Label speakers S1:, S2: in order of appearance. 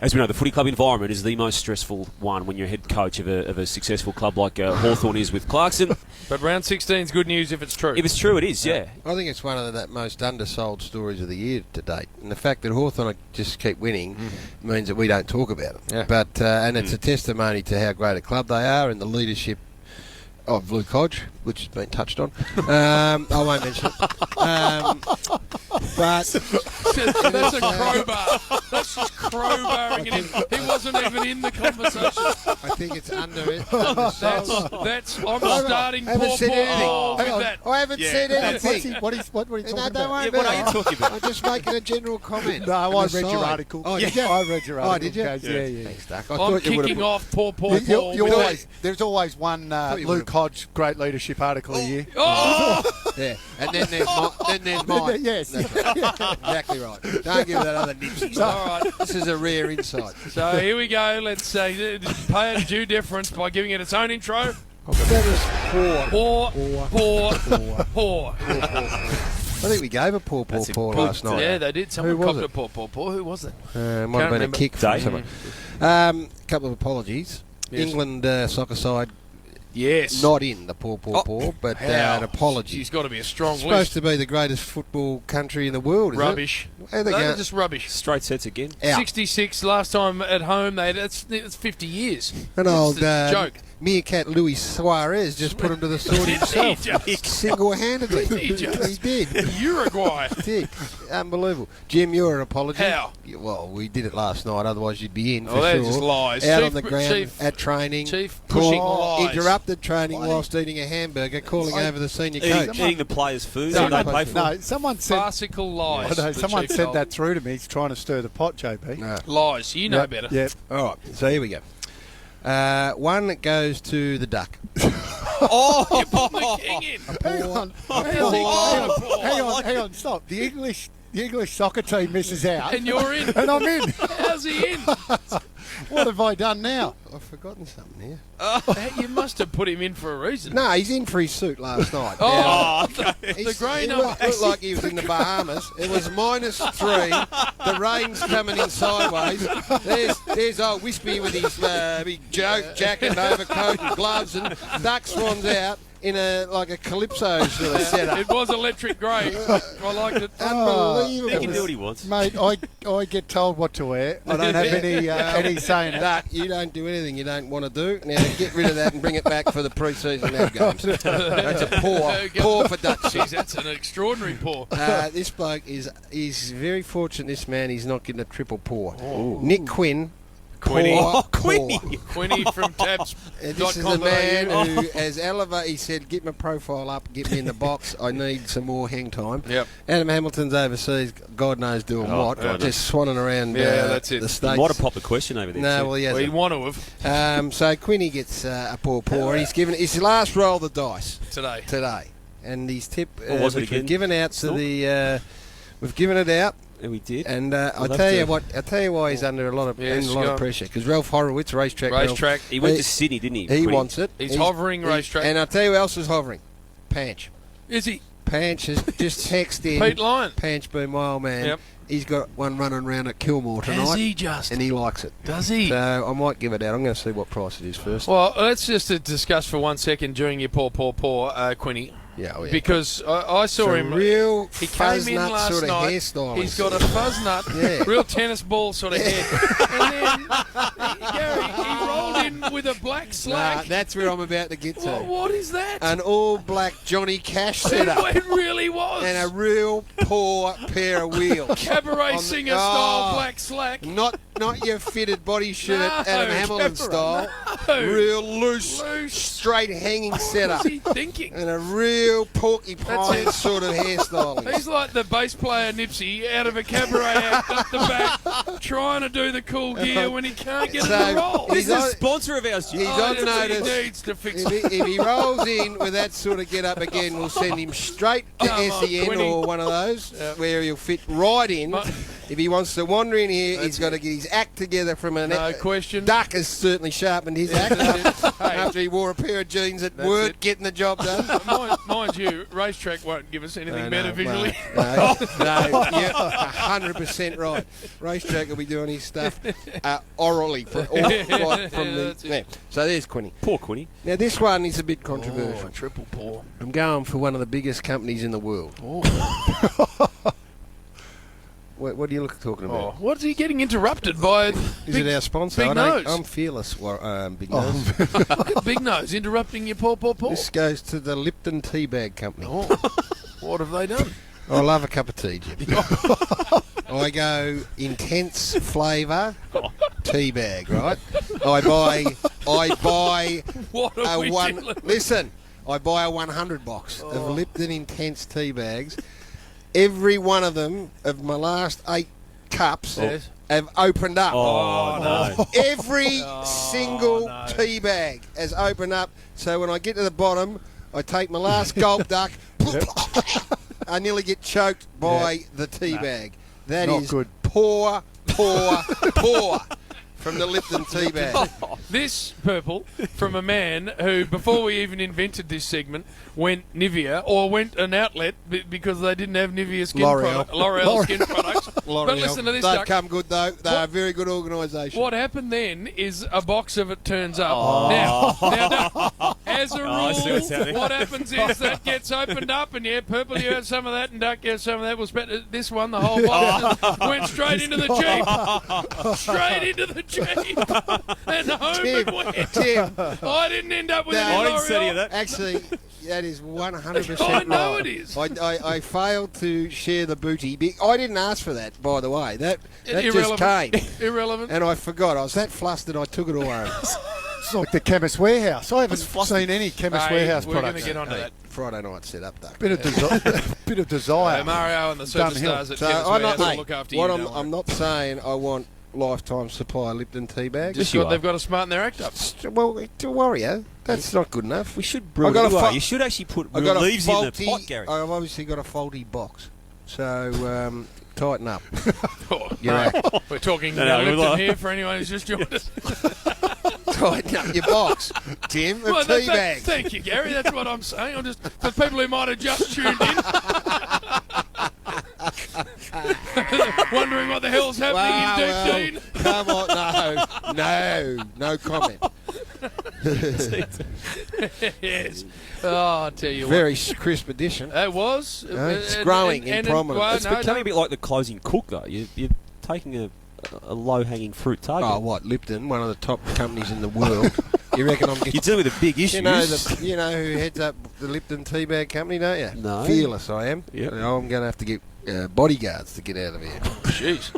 S1: As we know, the footy club environment is the most stressful one when you're head coach of a successful club like Hawthorn is with Clarkson.
S2: But round 16 is good news if it's true.
S1: If it's true, it is, yeah.
S3: I think it's one of the most undersold stories of the year to date. And the fact that Hawthorn just keep winning means that we don't talk about it.
S2: Yeah.
S3: But and it's a testimony to how great a club they are and the leadership of Luke Hodge, which has been touched on. I won't mention it. But
S2: that's a crowbar. That's just crowbarring it in. He wasn't even in the conversation.
S3: I think it's undersold.
S2: I'm starting poor with that.
S3: I haven't said anything.
S4: What are you talking about?
S1: What are you talking about?
S3: I'm just making a general comment.
S4: No, I read your article.
S3: Oh, did you?
S4: I read your article.
S3: Oh, did you?
S4: Yeah.
S3: Thanks, Duck.
S2: I'm kicking off poor Paul.
S4: There's always one Luke Hodge great leadership article a year.
S2: Oh!
S3: Yeah, and then there's mine.
S4: Yes.
S3: Exactly right. Don't give that other nipsy.
S2: All right.
S3: This is a rare insight.
S2: So here we go. Let's pay it due deference by giving it its own intro.
S3: That is poor.
S2: Poor.
S3: I think we gave a poor last night.
S2: Yeah, they did. Someone
S3: Who was
S2: copped
S3: it?
S2: a poor. Who was it?
S3: Might have been a
S2: remember.
S3: kick from someone. A couple of apologies.
S2: Yes.
S3: England soccer side
S2: Yes.
S3: not in the poor, but an apology.
S2: She's got to be a strong
S3: It's supposed
S2: list.
S3: to be the greatest football country in the world, isn't
S2: Rubbish.
S3: it? How they
S2: Those
S3: go?
S2: are just rubbish.
S1: Straight sets again.
S3: Out.
S2: 66 last time at home. It's 50 years.
S3: An old
S2: It's a joke.
S3: meerkat Luis Suarez just put him to the sword himself. Single-handedly.
S2: He just-
S3: He did.
S2: Uruguay.
S3: He did. Unbelievable. Jim, you're an apology.
S2: How?
S3: Yeah, well, we did it last night, otherwise you'd be in for
S2: Oh, they're
S3: sure.
S2: just lies.
S3: Out
S2: Chief-
S3: on the ground,
S2: Chief-
S3: at training.
S2: Chief pushing lies.
S3: Interrupted training whilst eating a hamburger, calling over the senior coach.
S1: Eating the players' food
S3: No,
S1: that they pay for.
S4: No, someone said.
S2: Farcical lies.
S4: I know,
S2: the
S4: someone
S2: Chief
S4: said
S2: told.
S4: that through to me. He's trying to stir the pot, JP.
S3: No.
S2: Lies. You know better.
S4: Yeah.
S3: All right, so here we go. One that goes to the duck.
S2: Oh, you put the king in.
S4: Hang on, hang on, stop. The English soccer team misses out,
S2: And you're in.
S4: and I'm in.
S2: How's he in?
S4: What have I done now?
S3: I've forgotten something here.
S2: You must have put him in for a reason.
S3: No, he's in for his suit last night.
S2: Oh,
S3: He's-
S2: the grey
S3: he
S2: number.
S3: looked like he was in the Bahamas. It was -3. The rain's coming in sideways. There's old Wispy with his big jacket and overcoat and gloves, and Duck Swan's out in a calypso sort of setup.
S2: It was electric grey. I liked it.
S3: Unbelievable.
S1: He can do what he wants.
S4: Mate, I get told what to wear. I don't have any say in it.
S3: Duck, you don't do anything you don't want to do. Now get rid of that and bring it back for the pre-season ad games. That's a poor for Duck.
S2: Jeez, that's an extraordinary pour.
S3: This bloke is very fortunate. This man is not getting a triple pour. Nick Quinn.
S2: Quinny.
S3: Poor,
S1: Quinny.
S3: poor.
S2: Quinny from Tabs.
S3: This is a man who has elevated. He said, "Get my profile up, get me in the box. I need some more hang time."
S2: Yep.
S3: Adam Hamilton's overseas. God knows doing what.
S1: God
S3: Just swanning around.
S2: Yeah, that's it.
S3: The
S1: He
S3: states.
S1: might have popped the question over there.
S3: No,
S1: too.
S3: well, he
S2: Well,
S3: hasn't.
S2: he'd want to have
S3: So Quinny gets a poor. He's given his last roll of the dice
S2: today.
S3: and his tip,
S1: What was it
S3: which we've
S1: again?
S3: given out to
S1: Snook?
S3: we've given it out.
S1: Yeah, we did.
S3: And
S1: I'll
S3: I'll
S1: have
S3: tell
S1: to-
S3: you what. I'll tell you why he's under a lot of
S2: Yes, go on.
S3: pressure. Because Ralph Horowitz, racetrack. Ralph,
S1: He went to Sydney, didn't he?
S3: he
S1: Quinny?
S3: wants it.
S2: He's hovering racetrack.
S3: And I'll tell you who else is hovering. Panch.
S2: Is he?
S3: Panch has just texted in.
S2: Pete Lyon.
S3: Panch being my old man.
S2: Yep.
S3: He's got one running around at Kilmore tonight.
S2: Has he just?
S3: And he likes it.
S2: Does he?
S3: So I might give it out. I'm going to see what price it is first.
S2: Well, let's just discuss for 1 second during your poor, Quinny.
S3: Yeah, oh yeah.
S2: Because I saw
S3: It's a
S2: him.
S3: real
S2: He came in
S3: fuzz-nut
S2: last
S3: sort of
S2: night.
S3: hairstyle.
S2: He's got a fuzz nut,
S3: Yeah.
S2: real tennis ball sort of head. And then, Gary, he rolled in with a black
S3: Nah,
S2: slack.
S3: that's where I'm about to get to.
S2: What is that?
S3: An all-black Johnny Cash setup.
S2: It really was.
S3: And a real poor pair of wheels.
S2: Cabaret
S3: on the-
S2: singer style
S3: Oh.
S2: black slack.
S3: Not your fitted body shirt,
S2: No,
S3: Adam Hamilton
S2: Cabaret,
S3: style.
S2: no.
S3: Real loose,
S2: Loose.
S3: straight hanging
S2: What's
S3: setup.
S2: he thinking?
S3: And a real porcupine
S2: That's it.
S3: sort of hairstyling.
S2: He's like the bass player Nipsey out of a cabaret act up the back, trying to do the cool gear when he can't get it
S3: So,
S2: to roll.
S1: This
S3: he's
S1: is a
S3: on-
S1: sponsor of ours, Jim.
S3: He's on
S2: He
S3: notice.
S2: needs to fix it.
S3: If he rolls in with that sort of get up again, we'll send him straight to
S2: Come on,
S3: SEN
S2: Quinny.
S3: or one of those where he'll fit right in. If he wants to wander in here, he's got to get his act together from an...
S2: No question.
S3: Duck has certainly sharpened his act after he wore a pair of jeans that weren't getting the job done.
S2: Mind you, racetrack won't give us anything better visually.
S3: No, you're 100% right. Racetrack will be doing his stuff orally from the... Yeah. So there's Quinny.
S1: Poor Quinny.
S3: Now this one is a bit controversial.
S2: Triple paw.
S3: I'm going for one of the biggest companies in the world. What are you talking about?
S2: What's he getting interrupted by?
S3: Is it our sponsor?
S2: Big Nose.
S3: I'm Fearless, Big Nose.
S2: Look at Big Nose interrupting your paw.
S3: This goes to the Lipton Teabag Company.
S2: What have they done?
S3: I love a cup of tea, Jim. I go intense flavour teabag, right? I buy
S2: What are we dealing with?
S3: Listen, I buy a 100 box of Lipton Intense tea bags. Every one of them of my last 8 cups have opened up.
S1: Oh, no.
S3: Every single tea bag has opened up. So when I get to the bottom, I take my last gulp duck. I nearly get choked by the tea bag. That
S4: Not
S3: is
S4: good.
S3: Poor from the Lipton tea bag.
S2: This, Purple, from a man who, before we even invented this segment, went Nivea, or went an outlet because they didn't have Nivea skin products. L'Oreal skin products. But listen to this,
S3: They've
S2: Duck.
S3: come good, though. They're a very good organisation.
S2: What happened then is a box of it turns up. Now, Duck, as a
S1: I see what's
S2: rule,
S1: happening.
S2: what happens is that gets opened up, and Purple, you had some of that, and Duck gets some of that. Well, this one, the whole box, just went straight into the Jeep. Straight into the Jeep. And home it went.
S3: Tim,
S2: I didn't end up with
S3: No,
S2: any
S1: I didn't see any of
S2: L'Oreal.
S1: that.
S3: actually, that is 100% right.
S2: I know it is.
S3: I failed to share the booty. I didn't ask for that, by the way. That just
S2: Irrelevant.
S3: came.
S2: Irrelevant.
S3: And I forgot. I was that flustered I took it all home.
S4: It's like the Chemist Warehouse. I haven't seen any Chemist
S2: Hey,
S4: Warehouse
S2: we're going
S4: products.
S2: to get onto that.
S3: Friday night set up, though.
S4: Bit of desire.
S2: Mario and the
S4: Downhill.
S2: superstars at
S3: So
S2: Chemist
S3: I'm
S2: Warehouse
S3: not,
S2: will look after
S3: what
S2: you.
S3: I'm,
S2: don't worry.
S3: I'm not saying I want lifetime supply of Lipton tea bags.
S2: Just they've got to smarten their act up.
S3: Well, to Warrior, that's not good enough.
S1: We should brew
S3: I got
S1: it
S3: a
S1: anyway.
S3: fa-
S1: You should actually put
S3: I got a
S1: leaves in the
S3: faulty.
S1: pot, Gary.
S3: I've obviously got a faulty box, so tighten up.
S2: Oh,
S3: You're right.
S2: we're talking
S1: No,
S2: Lipton
S1: well,
S2: here for anyone who's just joined us.
S3: Tighten up your box, Tim, of tea bags.
S2: Thank you, Gary. That's what I'm saying. I'm just for people who might have just tuned in, wondering what the hell's happening in Deep Dean.
S3: Come on, no comment.
S2: Yes. Oh, I'll tell you
S3: Very crisp addition.
S2: what. It was.
S3: It's growing in prominence.
S2: Well,
S1: It's
S2: no,
S1: becoming a bit like the closing cook, though. You're taking a low-hanging fruit target.
S3: Oh, what, Lipton, one of the top companies in the world. You reckon I'm getting...
S1: You're dealing with a big issue.
S3: You know who heads up the Lipton Teabag Company, don't you?
S1: No.
S3: Fearless, I am.
S1: Yep.
S3: I'm going to have to get bodyguards to get out of here.
S2: Jeez.